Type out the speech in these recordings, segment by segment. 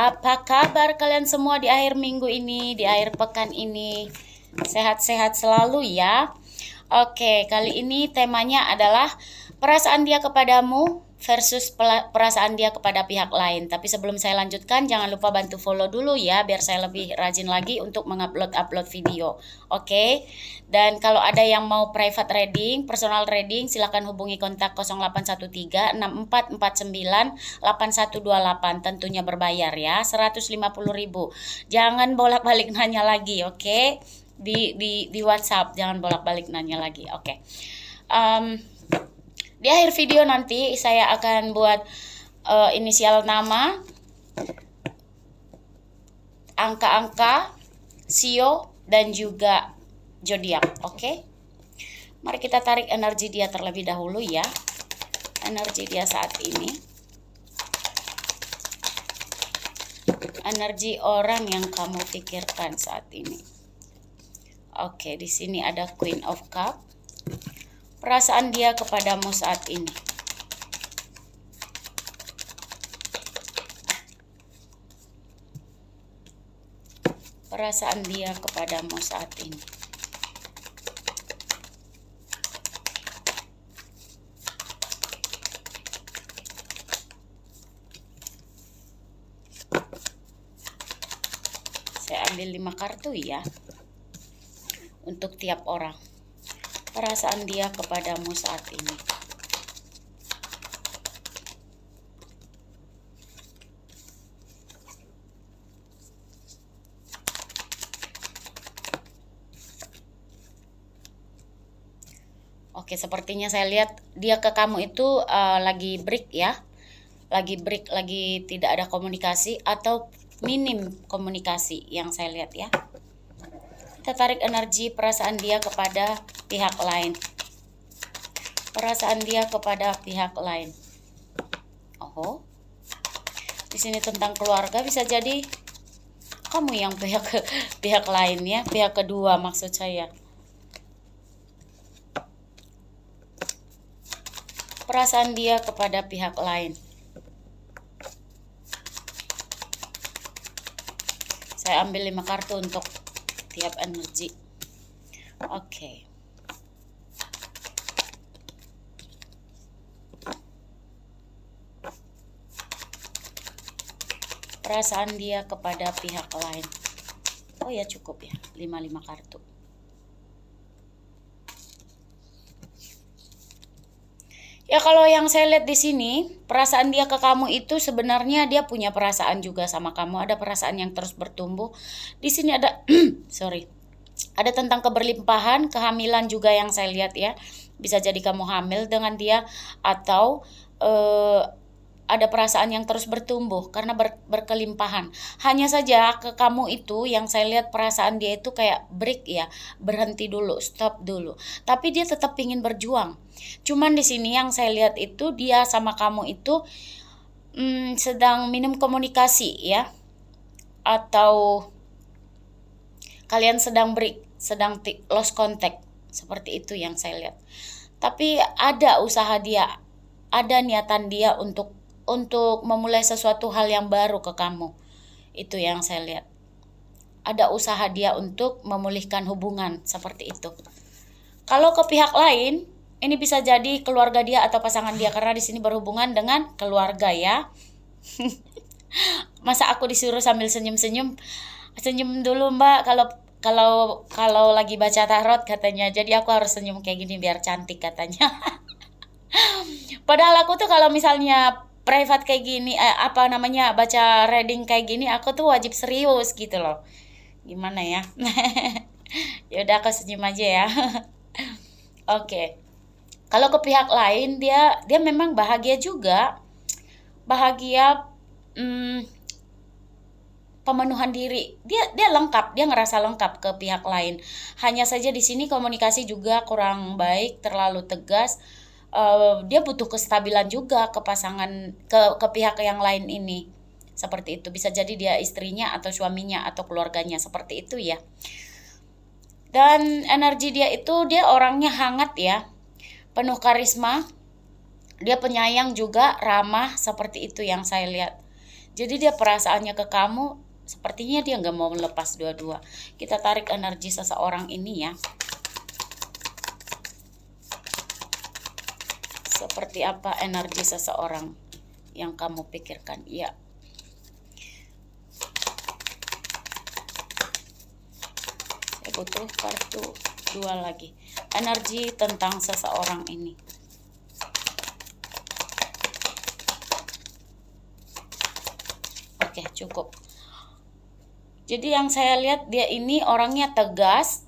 Apa kabar kalian semua di akhir minggu ini, di akhir pekan ini? Sehat-sehat selalu ya. Oke, kali ini temanya adalah perasaan dia kepadamu versus perasaan dia kepada pihak lain. Tapi sebelum saya lanjutkan, jangan lupa bantu follow dulu ya, biar saya lebih rajin lagi untuk mengupload video. Oke, dan kalau ada yang mau private reading, personal reading, silakan hubungi kontak 0813 6449 8128. Tentunya berbayar ya, 150.000. Jangan bolak-balik nanya lagi, oke? Di WhatsApp jangan bolak-balik nanya lagi, oke? Di akhir video nanti saya akan buat inisial nama, angka-angka, sio, dan juga zodiak. Oke? Mari kita tarik energi dia terlebih dahulu ya. Energi dia saat ini. Energi orang yang kamu pikirkan saat ini. Oke, di sini ada Queen of Cup. Perasaan dia kepadamu saat ini. Perasaan dia kepadamu saat ini. Saya ambil 5 kartu ya. Untuk tiap orang. Perasaan dia kepadamu saat ini. Oke, sepertinya saya lihat dia ke kamu itu lagi break ya. Lagi break, lagi tidak ada komunikasi atau minim komunikasi yang saya lihat ya. Kita tarik energi perasaan dia kepada pihak lain. Perasaan dia kepada pihak lain. Oh. Di sini tentang keluarga, bisa jadi kamu yang pihak lain ya, pihak kedua maksud saya. Perasaan dia kepada pihak lain. Saya ambil 5 kartu untuk tiap energi. Oke. Perasaan dia kepada pihak lain. Oh ya, cukup ya, 5 kartu. Ya, kalau yang saya lihat di sini, perasaan dia ke kamu itu sebenarnya dia punya perasaan juga sama kamu, ada perasaan yang terus bertumbuh. Di sini ada sorry. Ada tentang keberlimpahan, kehamilan juga yang saya lihat ya. Bisa jadi kamu hamil dengan dia atau ada perasaan yang terus bertumbuh karena berkelimpahan. Hanya saja ke kamu itu yang saya lihat perasaan dia itu kayak break ya, berhenti dulu, stop dulu. Tapi dia tetap ingin berjuang. Cuman di sini yang saya lihat itu dia sama kamu itu sedang minim komunikasi ya, atau kalian sedang break, sedang lost contact, seperti itu yang saya lihat. Tapi ada usaha dia, ada niatan dia untuk memulai sesuatu hal yang baru ke kamu. Itu yang saya lihat. Ada usaha dia untuk memulihkan hubungan, seperti itu. Kalau ke pihak lain, ini bisa jadi keluarga dia atau pasangan dia, karena di sini berhubungan dengan keluarga ya. Masa aku disuruh sambil senyum-senyum? Senyum dulu Mbak kalau lagi baca tarot katanya. Jadi aku harus senyum kayak gini biar cantik katanya. Padahal aku tuh kalau misalnya private kayak gini, baca reading kayak gini, aku tuh wajib serius gitu loh. Gimana ya? Ya udah aku senyum aja ya. Oke. Kalau ke pihak lain dia memang bahagia juga. Bahagia pemenuhan diri. Dia lengkap, dia ngerasa lengkap ke pihak lain. Hanya saja di sini komunikasi juga kurang baik, terlalu tegas. Dia butuh kestabilan juga ke pasangan, ke pihak yang lain ini. Seperti itu, bisa jadi dia istrinya atau suaminya atau keluarganya, seperti itu ya. Dan energi dia itu, dia orangnya hangat ya, penuh karisma. Dia penyayang juga, ramah, seperti itu yang saya lihat. Jadi dia perasaannya ke kamu, sepertinya dia nggak mau melepas dua-dua. Kita tarik energi seseorang ini ya. Seperti apa energi seseorang yang kamu pikirkan? Iya. Saya butuh kartu 2 lagi. Energi tentang seseorang ini. Oke, cukup. Jadi yang saya lihat dia ini orangnya tegas,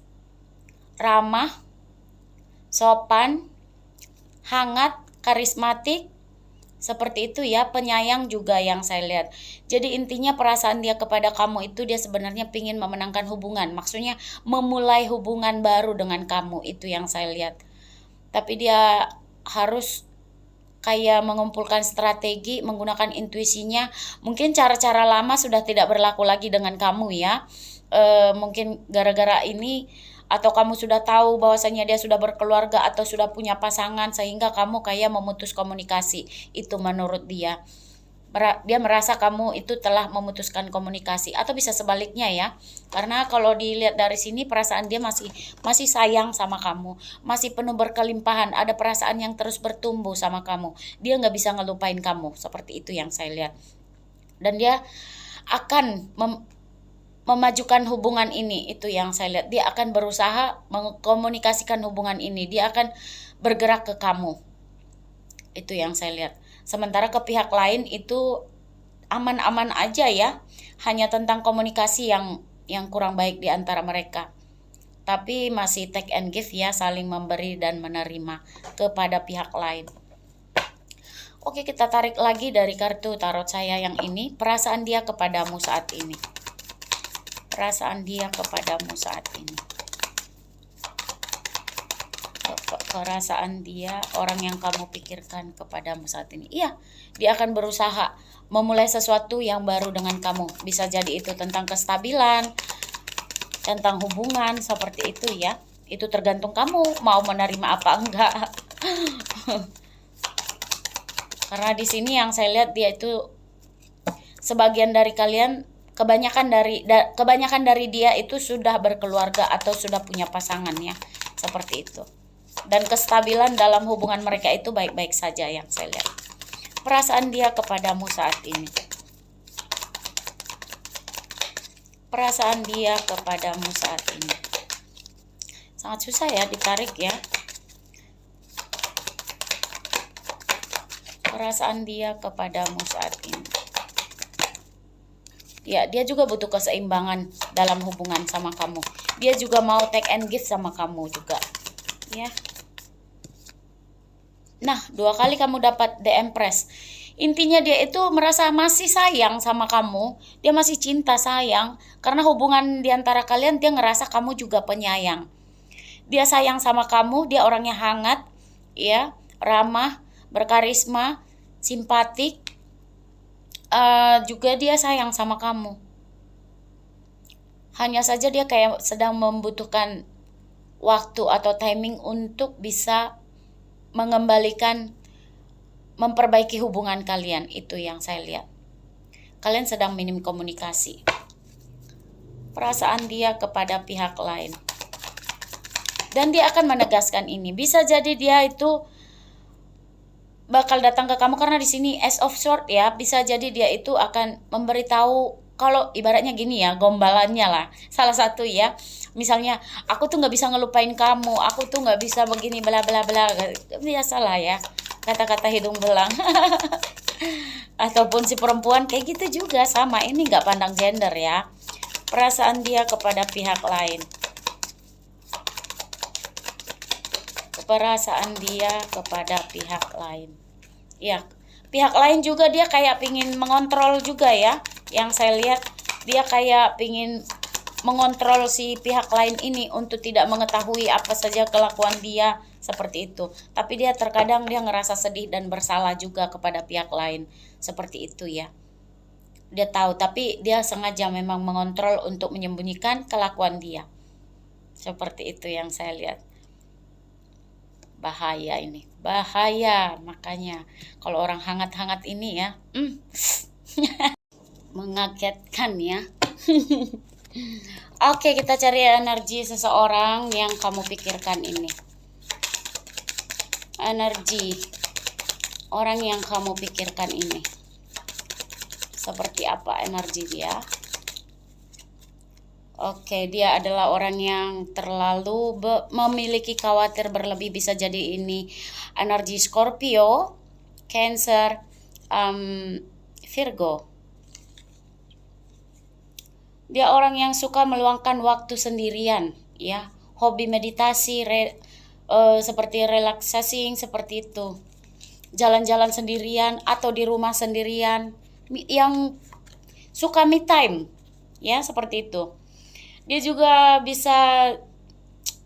ramah, sopan, hangat, karismatik, seperti itu ya, penyayang juga yang saya lihat. Jadi intinya perasaan dia kepada kamu itu dia sebenarnya ingin memenangkan hubungan, maksudnya memulai hubungan baru dengan kamu, itu yang saya lihat. Tapi dia harus kayak mengumpulkan strategi, menggunakan intuisinya. Mungkin cara-cara lama sudah tidak berlaku lagi dengan kamu ya. Mungkin gara-gara ini, atau kamu sudah tahu bahwasanya dia sudah berkeluarga atau sudah punya pasangan, sehingga kamu kayak memutus komunikasi. Itu menurut dia. Dia merasa kamu itu telah memutuskan komunikasi, atau bisa sebaliknya ya. Karena kalau dilihat dari sini perasaan dia masih sayang sama kamu, masih penuh berkelimpahan, ada perasaan yang terus bertumbuh sama kamu. Dia nggak bisa ngelupain kamu, seperti itu yang saya lihat. Dan dia akan memajukan hubungan ini, itu yang saya lihat. Dia akan berusaha mengkomunikasikan hubungan ini, dia akan bergerak ke kamu, itu yang saya lihat. Sementara ke pihak lain itu aman-aman aja ya, hanya tentang komunikasi yang kurang baik di antara mereka. Tapi masih take and give ya, saling memberi dan menerima kepada pihak lain. Oke, kita tarik lagi dari kartu tarot saya yang ini, perasaan dia kepadamu saat ini. Perasaan dia kepadamu saat ini. Perasaan dia, orang yang kamu pikirkan kepadamu saat ini. Iya, dia akan berusaha memulai sesuatu yang baru dengan kamu. Bisa jadi itu tentang kestabilan, tentang hubungan, seperti itu ya. Itu tergantung kamu mau menerima apa enggak. Karena di sini yang saya lihat dia itu, sebagian dari kalian, kebanyakan dari dia itu sudah berkeluarga atau sudah punya pasangan ya, seperti itu. Dan kestabilan dalam hubungan mereka itu baik-baik saja yang saya lihat. Perasaan dia kepadamu saat ini. Perasaan dia kepadamu saat ini. Sangat susah ya ditarik ya. Perasaan dia kepadamu saat ini. Ya, dia juga butuh keseimbangan dalam hubungan sama kamu. Dia juga mau take and give sama kamu juga. Ya. Nah, 2 kali kamu dapat The Empress. Intinya dia itu merasa masih sayang sama kamu. Dia masih cinta, sayang. Karena hubungan diantara kalian, dia ngerasa kamu juga penyayang. Dia sayang sama kamu, dia orangnya hangat, ya, ramah, berkarisma, simpatik. Juga dia sayang sama kamu. Hanya saja dia kayak sedang membutuhkan waktu atau timing untuk bisa mengembalikan, memperbaiki hubungan kalian. Itu yang saya lihat. Kalian sedang minim komunikasi. Perasaan dia kepada pihak lain. Dan dia akan menegaskan ini. Bisa jadi dia itu bakal datang ke kamu, karena di sini Ace of Swords ya. Bisa jadi dia itu akan memberitahu, kalau ibaratnya gini ya, gombalannya lah. Salah satu ya. Misalnya, aku tuh nggak bisa ngelupain kamu, aku tuh nggak bisa begini bla bla bla. Biasalah ya, kata-kata hidung belang. Ataupun si perempuan kayak gitu juga sama. Ini nggak pandang gender ya. Perasaan dia kepada pihak lain. Perasaan dia kepada pihak lain. Ya, pihak lain juga dia kayak pingin mengontrol juga ya. Yang saya lihat dia kayak pingin mengontrol si pihak lain ini untuk tidak mengetahui apa saja kelakuan dia, seperti itu. Tapi dia terkadang dia ngerasa sedih dan bersalah juga kepada pihak lain, seperti itu ya. Dia tahu, tapi dia sengaja memang mengontrol untuk menyembunyikan kelakuan dia. Seperti itu yang saya lihat. Bahaya ini, bahaya. Makanya kalau orang hangat-hangat ini ya, mengagetkan ya. Oke, kita cari energi seseorang yang kamu pikirkan ini. Energi orang yang kamu pikirkan ini. Seperti apa energi dia? Oke, dia adalah orang yang terlalu memiliki khawatir berlebih. Bisa jadi ini energi Scorpio, Cancer, Virgo. Dia orang yang suka meluangkan waktu sendirian, ya. Hobi meditasi, seperti relaxing, seperti itu. Jalan-jalan sendirian atau di rumah sendirian, yang suka me time, ya, seperti itu. Dia juga bisa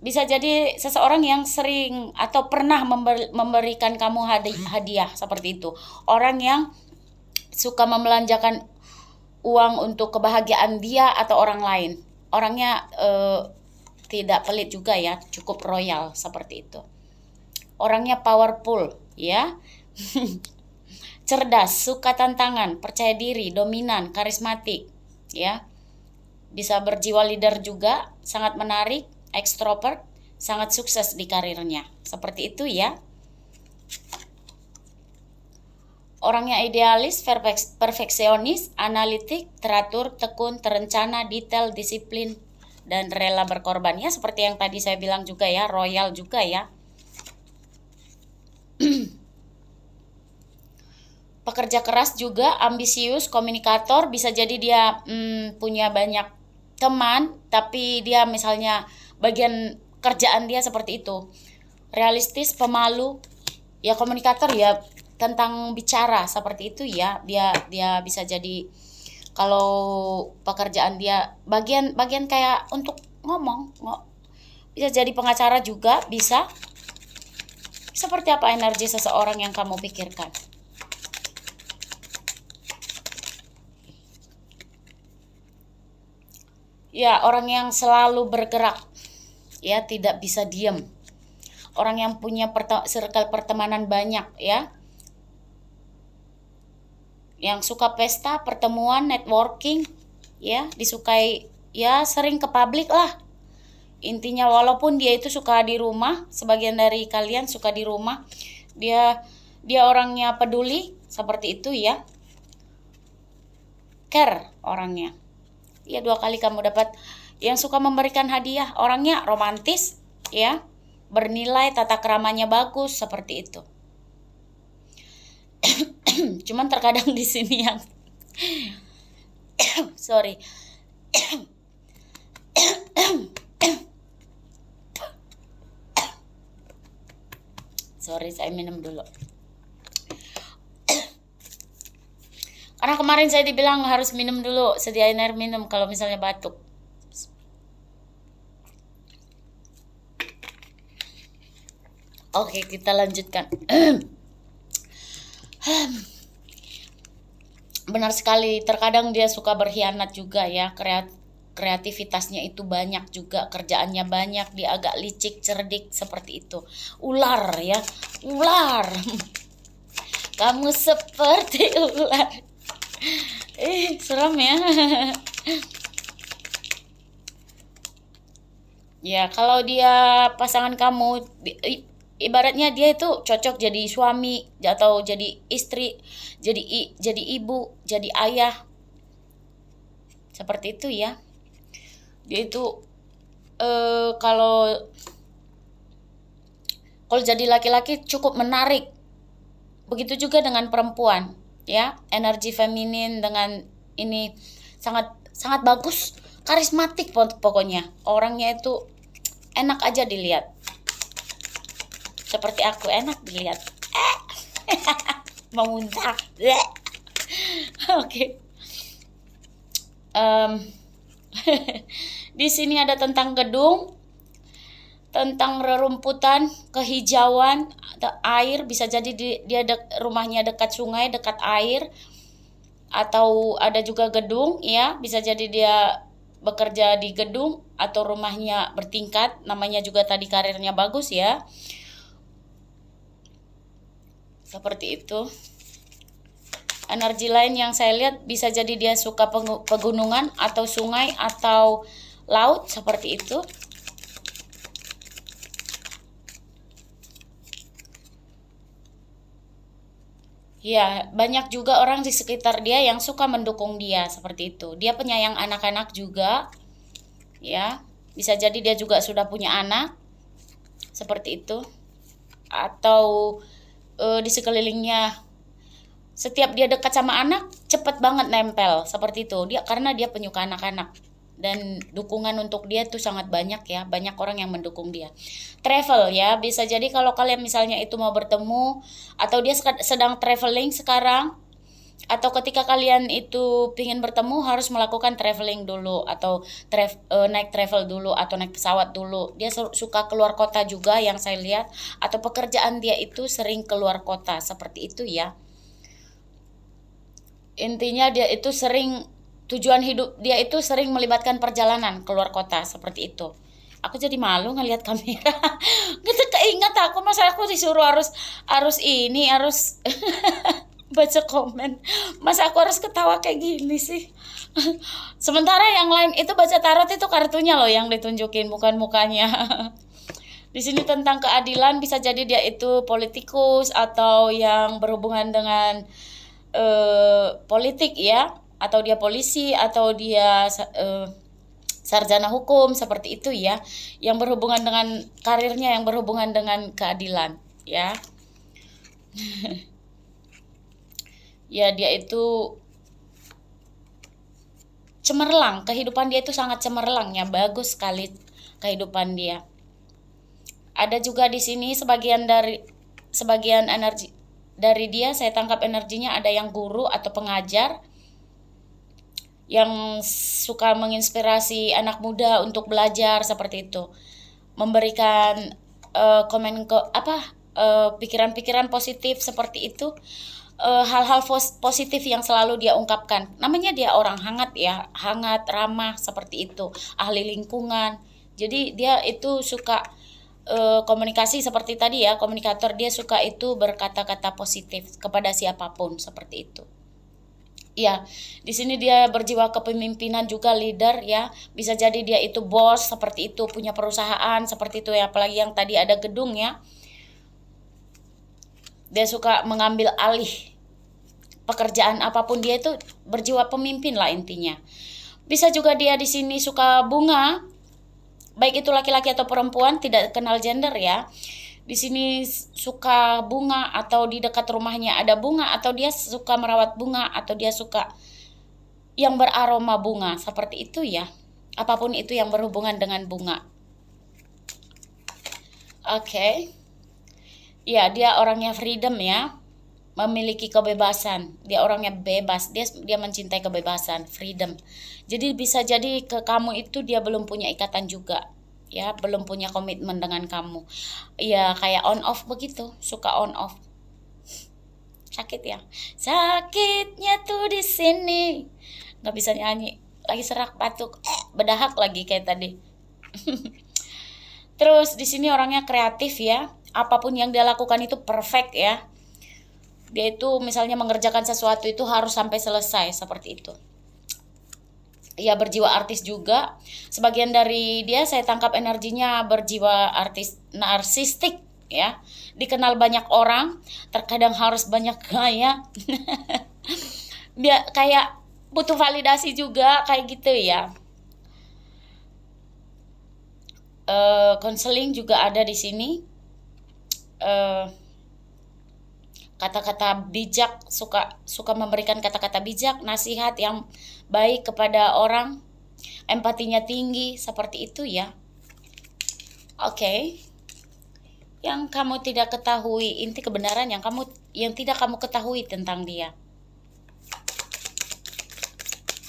jadi seseorang yang sering atau pernah memberikan kamu hadiah, seperti itu. Orang yang suka membelanjakan uang untuk kebahagiaan dia atau orang lain. Orangnya tidak pelit juga ya, cukup royal seperti itu. Orangnya powerful ya. Cerdas, suka tantangan, percaya diri, dominan, karismatik ya. Bisa berjiwa leader juga, sangat menarik, ekstrovert, sangat sukses di karirnya. Seperti itu ya. Orangnya idealis, perfeksionis, analitik, teratur, tekun, terencana, detail, disiplin, dan rela berkorban. Ya, seperti yang tadi saya bilang juga ya, royal juga ya. Pekerja keras juga, ambisius, komunikator. Bisa jadi dia punya banyak teman, tapi dia misalnya bagian kerjaan dia seperti itu. Realistis, pemalu, ya komunikator ya, tentang bicara seperti itu ya. Dia bisa jadi, kalau pekerjaan dia bagian kayak untuk ngomong, bisa jadi pengacara juga, bisa. Seperti apa energi seseorang yang kamu pikirkan? Ya, orang yang selalu bergerak, ya, tidak bisa diam. Orang yang punya circle pertemanan banyak ya. Yang suka pesta, pertemuan, networking, ya, disukai, ya, sering ke publik lah. Intinya walaupun dia itu suka di rumah, sebagian dari kalian suka di rumah, dia orangnya peduli, seperti itu ya. Care orangnya. Ya, 2 kali kamu dapat yang suka memberikan hadiah. Orangnya romantis, ya, bernilai, tata keramanya bagus, seperti itu. Cuman terkadang di sini yang sorry. Sorry, saya minum dulu. Karena kemarin saya dibilang harus minum dulu, sediain air minum kalau misalnya batuk. Oke, kita lanjutkan. Benar sekali, terkadang dia suka berkhianat juga ya. Kreativitasnya itu banyak juga, kerjaannya banyak, dia agak licik, cerdik, seperti itu. Ular ya, ular. Kamu seperti ular. Serem ya. Ya, kalau dia pasangan kamu, ibaratnya dia itu cocok jadi suami atau jadi istri, jadi ibu, jadi ayah. Seperti itu ya. Dia itu kalau jadi laki-laki cukup menarik. Begitu juga dengan perempuan, ya. Energi feminin dengan ini sangat bagus, karismatik pokoknya. Orangnya itu enak aja dilihat. Seperti aku, enak dilihat. Mau muntah. Oke. Di sini ada tentang gedung, tentang rerumputan, kehijauan, air. Bisa jadi dia rumahnya dekat sungai, dekat air, atau ada juga gedung, ya. Bisa jadi dia bekerja di gedung atau rumahnya bertingkat. Namanya juga tadi karirnya bagus ya. Seperti itu. Energi lain yang saya lihat bisa jadi dia suka pegunungan atau sungai atau laut seperti itu. Ya, banyak juga orang di sekitar dia yang suka mendukung dia seperti itu. Dia penyayang anak-anak juga, ya. Bisa jadi dia juga sudah punya anak seperti itu. Atau di sekelilingnya, setiap dia dekat sama anak cepet banget nempel seperti itu. Dia karena dia penyuka anak-anak dan dukungan untuk dia tuh sangat banyak ya, banyak orang yang mendukung dia. Travel ya, bisa jadi kalau kalian misalnya itu mau bertemu atau dia sedang traveling sekarang, atau ketika kalian itu pingin bertemu harus melakukan traveling dulu atau naik travel dulu atau naik pesawat dulu. Dia suka keluar kota juga yang saya lihat, atau pekerjaan dia itu sering keluar kota seperti itu ya. Intinya dia itu sering, tujuan hidup dia itu sering melibatkan perjalanan keluar kota seperti itu. Aku jadi malu ngelihat kamera. Gitu keinget aku, masa aku disuruh harus ini harus baca komen. Masa aku harus ketawa kayak gini sih? Sementara yang lain itu baca tarot itu kartunya loh yang ditunjukin, bukan mukanya. Di sini tentang keadilan, bisa jadi dia itu politikus atau yang berhubungan dengan politik ya, atau dia polisi atau dia sarjana hukum seperti itu ya, yang berhubungan dengan karirnya, yang berhubungan dengan keadilan ya. Ya, dia itu cemerlang, kehidupan dia itu sangat cemerlang ya, bagus sekali kehidupan dia. Ada juga di sini sebagian energi dari dia, saya tangkap energinya ada yang guru atau pengajar yang suka menginspirasi anak muda untuk belajar seperti itu, memberikan pikiran-pikiran positif seperti itu, hal-hal positif yang selalu dia ungkapkan. Namanya dia orang hangat ya, hangat, ramah seperti itu, ahli lingkungan. Jadi dia itu suka komunikasi seperti tadi ya, komunikator. Dia suka itu berkata-kata positif kepada siapapun seperti itu. Ya, di sini dia berjiwa kepemimpinan juga, leader ya. Bisa jadi dia itu bos seperti itu, punya perusahaan seperti itu ya, apalagi yang tadi ada gedung ya. Dia suka mengambil alih pekerjaan apapun, dia itu berjiwa pemimpin lah intinya. Bisa juga dia di sini suka bunga, baik itu laki-laki atau perempuan, tidak kenal gender ya. Di sini suka bunga, atau di dekat rumahnya ada bunga, atau dia suka merawat bunga, atau dia suka yang beraroma bunga seperti itu ya. Apapun itu yang berhubungan dengan bunga. Oke. Ya, dia orangnya freedom ya, memiliki kebebasan. Dia orangnya bebas, dia mencintai kebebasan, freedom. Jadi bisa jadi ke kamu itu dia belum punya ikatan juga ya, belum punya komitmen dengan kamu ya, kayak on off begitu, suka on off. Sakit ya, sakitnya tuh di sini, nggak bisa nyanyi lagi, serak batuk, bedahak lagi kayak tadi. Terus di sini orangnya kreatif ya, apapun yang dia lakukan itu perfect ya. Dia itu misalnya mengerjakan sesuatu itu harus sampai selesai seperti itu. Ya, berjiwa artis juga. Sebagian dari dia saya tangkap energinya berjiwa artis narsistik ya. Dikenal banyak orang, terkadang harus banyak gaya. Dia kayak butuh validasi juga kayak gitu ya. Konseling juga ada di sini. Kata-kata bijak, suka memberikan kata-kata bijak, nasihat yang baik kepada orang, empatinya tinggi seperti itu ya. Oke. Yang kamu tidak ketahui, inti kebenaran yang tidak kamu ketahui tentang dia.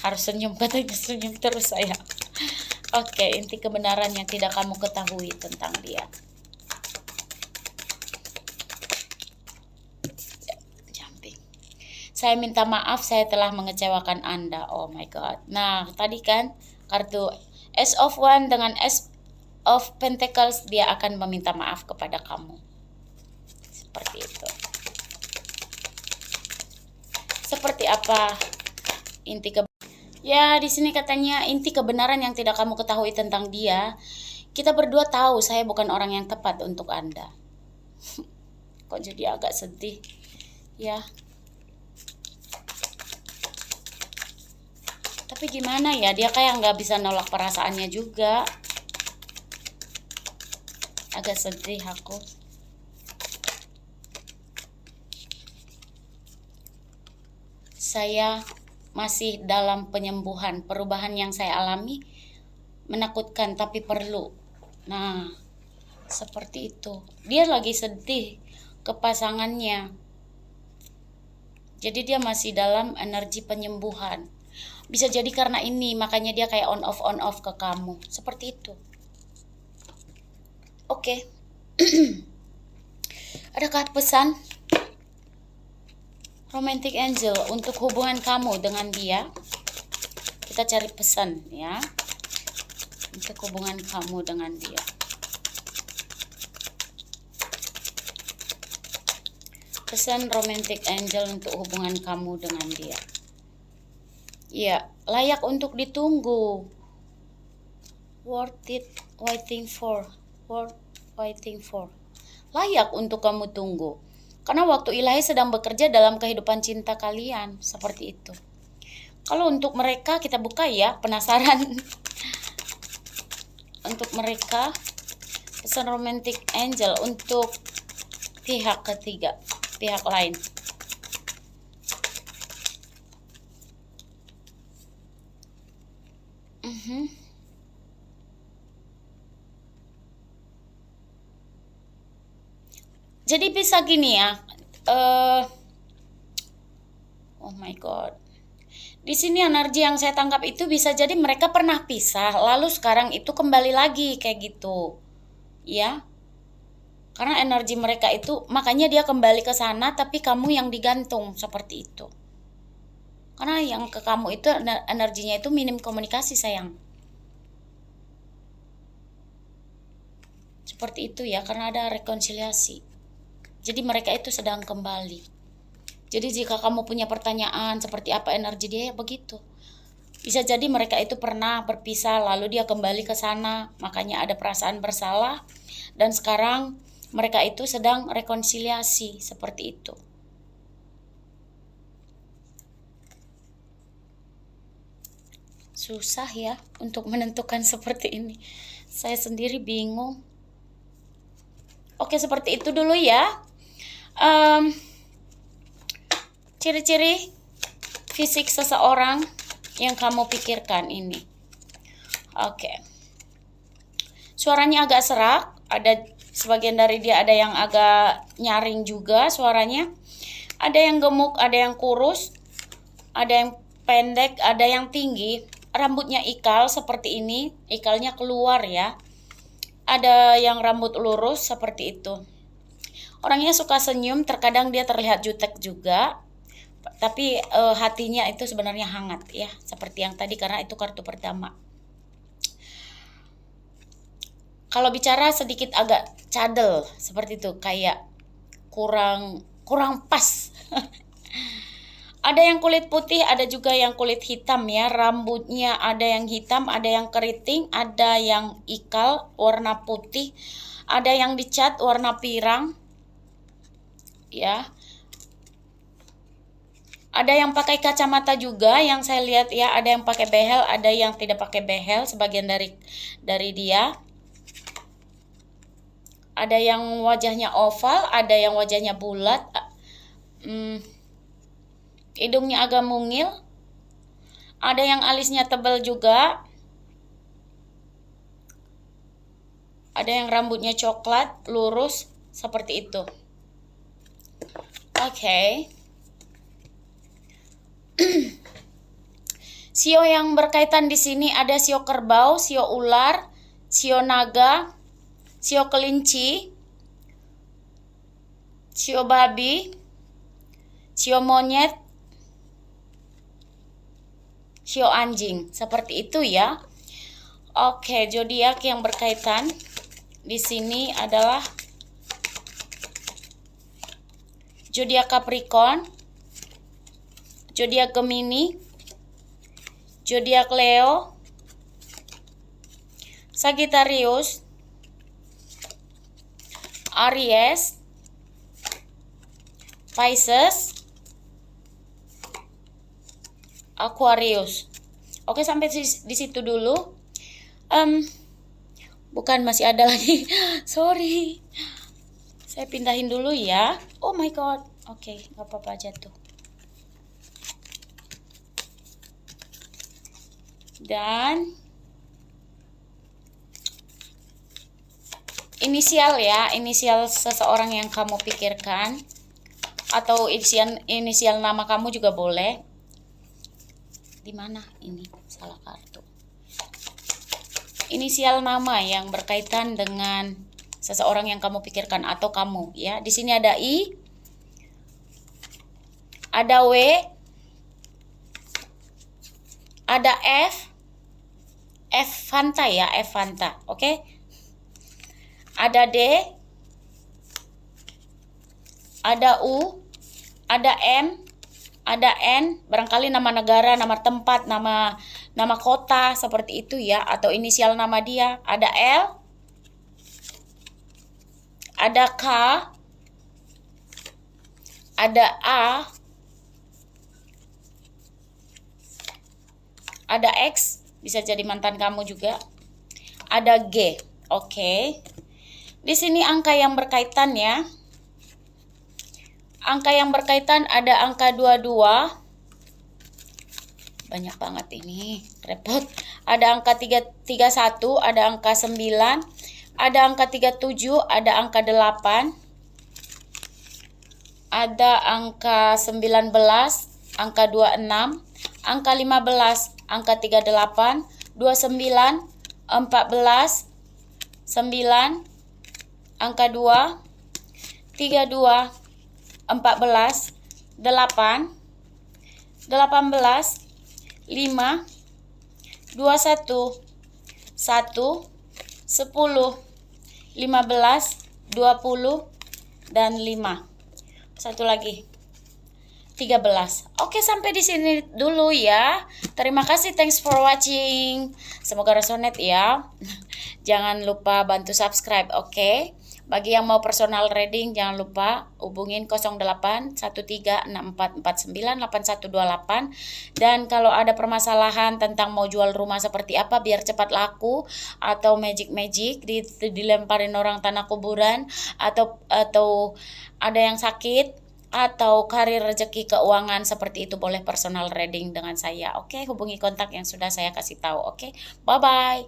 Harus senyum, katanya senyum terus saya. Oke, inti kebenaran yang tidak kamu ketahui tentang dia. Saya minta maaf saya telah mengecewakan Anda. Oh my God. Nah, tadi kan kartu Ace of Wands dengan Ace of Pentacles, dia akan meminta maaf kepada kamu. Seperti itu. Seperti apa inti ya, di sini katanya inti kebenaran yang tidak kamu ketahui tentang dia. Kita berdua tahu saya bukan orang yang tepat untuk Anda. Kok jadi agak sedih ya. Tapi gimana ya, dia kayak nggak bisa nolak perasaannya juga. Agak sedih aku. Saya masih dalam penyembuhan. Perubahan yang saya alami menakutkan tapi perlu. Nah, seperti itu. Dia lagi sedih ke pasangannya. Jadi dia masih dalam energi penyembuhan. Bisa jadi karena ini, makanya dia kayak on off ke kamu. Seperti itu. Oke. Adakah pesan Romantic Angel untuk hubungan kamu dengan dia? Kita cari pesan ya. Untuk hubungan kamu dengan dia. Pesan Romantic Angel untuk hubungan kamu dengan dia. Ya, layak untuk ditunggu. Worth it waiting for. Worth waiting for. Layak untuk kamu tunggu. Karena waktu ilahi sedang bekerja dalam kehidupan cinta kalian. Seperti itu. Kalau untuk mereka kita buka ya, penasaran. Untuk mereka, pesan Romantic Angel untuk pihak ketiga, pihak lain. Jadi bisa gini ya. Oh my god. Di sini energi yang saya tangkap itu bisa jadi mereka pernah pisah, lalu sekarang itu kembali lagi kayak gitu. Ya. Karena energi mereka itu, makanya dia kembali ke sana tapi kamu yang digantung seperti itu. Karena yang ke kamu itu energinya itu minim komunikasi, sayang. Seperti itu ya, karena ada rekonsiliasi. Jadi mereka itu sedang kembali. Jadi jika kamu punya pertanyaan seperti apa energi dia, ya begitu. Bisa jadi mereka itu pernah berpisah lalu dia kembali ke sana, makanya ada perasaan bersalah dan sekarang mereka itu sedang rekonsiliasi seperti itu. Susah ya untuk menentukan seperti ini. Saya sendiri bingung. Oke, seperti itu dulu ya. Ciri-ciri fisik seseorang yang kamu pikirkan ini. Oke. Suaranya agak serak, ada sebagian dari dia ada yang agak nyaring juga suaranya. Ada yang gemuk, ada yang kurus, ada yang pendek, ada yang tinggi. Rambutnya ikal seperti ini, ikalnya keluar ya. Ada yang rambut lurus seperti itu. Orangnya suka senyum, terkadang dia terlihat jutek juga. Tapi hatinya itu sebenarnya hangat ya, seperti yang tadi karena itu kartu pertama. Kalau bicara sedikit agak cadel seperti itu, kayak kurang pas. Ada yang kulit putih, ada juga yang kulit hitam ya. Rambutnya ada yang hitam, ada yang keriting, ada yang ikal warna putih, ada yang dicat warna pirang. Ya. Ada yang pakai kacamata juga yang saya lihat ya, ada yang pakai behel, ada yang tidak pakai behel sebagian dari dia. Ada yang wajahnya oval, ada yang wajahnya bulat. Hidungnya agak mungil. Ada yang alisnya tebal juga. Ada yang rambutnya coklat, lurus, seperti itu. Oke. Sio yang berkaitan di sini ada sio kerbau, sio ular, sio naga, sio kelinci, sio babi, sio monyet, sio anjing. Seperti itu ya. Oke, zodiak yang berkaitan di sini adalah zodiak Capricorn, zodiak Gemini, zodiak Leo, Sagittarius, Aries, Pisces, Aquarius. Oke, sampai di situ dulu. Bukan, masih ada lagi. Sorry. Saya pindahin dulu ya. Oh my god. Oke, nggak apa-apa jatuh. Dan inisial ya, inisial seseorang yang kamu pikirkan atau inisial nama kamu juga boleh. Di mana ini? Salah kartu. Inisial nama yang berkaitan dengan seseorang yang kamu pikirkan atau kamu ya. Di sini ada I, ada W, ada F Fanta ya, F Fanta, oke? Ada D, ada U, ada M, ada N, barangkali nama negara, nama tempat, nama kota seperti itu ya, atau inisial nama dia. Ada L, ada K, ada A, ada X, bisa jadi mantan kamu juga. Ada G, oke. Di sini angka yang berkaitan ya. Angka yang berkaitan ada angka 22. Banyak banget ini, repot. Ada angka 31, ada angka 9, ada angka 37, ada angka 8, ada angka 19, angka 26, angka 15, angka 38, 29, 14, 9, angka 2, 32, 14, 8, 18, 5, 21, 1, 10, 15, 20, dan 5. Satu lagi. 13. Oke, sampai di sini dulu ya. Terima kasih, thanks for watching. Semoga resonate ya. Jangan lupa bantu subscribe, oke? Bagi yang mau personal reading, jangan lupa hubungin 081364498128. Dan kalau ada permasalahan tentang mau jual rumah seperti apa biar cepat laku, atau magic dilemparin orang tanah kuburan, atau ada yang sakit, atau karir, rezeki, keuangan seperti itu, boleh personal reading dengan saya. Oke, hubungi kontak yang sudah saya kasih tahu. Oke, bye bye.